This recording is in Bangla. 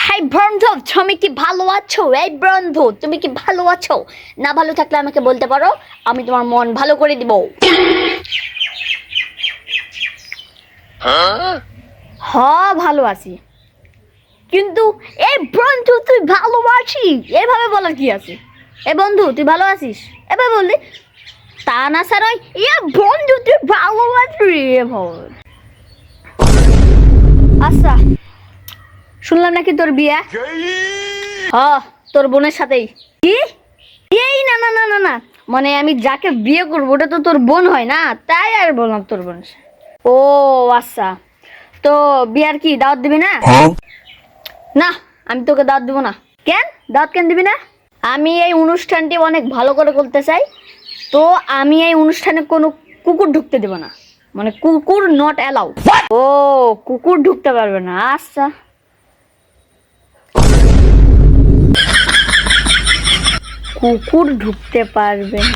হাই বন্ধু, তুমি কি ভালো আছো? এই বন্ধু, তুমি কি ভালো আছো? না ভালো থাকলে আমাকে বলতে পারো, আমি তোমার মন ভালো করে দিব। হ্যাঁ ভালো আছি, কিন্তু এই বন্ধু তুই ভালো আছিস এভাবে বলার কি আছে? এ বন্ধু তুই ভালো আছিস এভাবে বললি, তা না স্যার ওই এ বন্ধু তুই ভালো আছিস এভাবে। আচ্ছা, শুনলাম নাকি তোর বিয়ে? হ্যাঁ, তোর বোনের সাথেই। কি? এই না না না না না, মানে আমি যাকে বিয়ে করবো ওটা তো তোর বোন হয় না, তাই আর বললাম তোর বোন। ও আচ্ছা, তো বিয়ার কি দাওয়াত দিবি না? না, আমি তোকে দাওয়াত দিব না। কেন দাওয়াত কেন দিবি না? আমি এই অনুষ্ঠানটি অনেক ভালো করে করতে চাই, তো আমি এই অনুষ্ঠানে কোনো কুকুর ঢুকতে দেব না, মানে কুকুর নট অ্যালাউ। ও, কুকুর ঢুকতে পারবে না, আচ্ছা। কুকুর ঢুকতে পারবে না।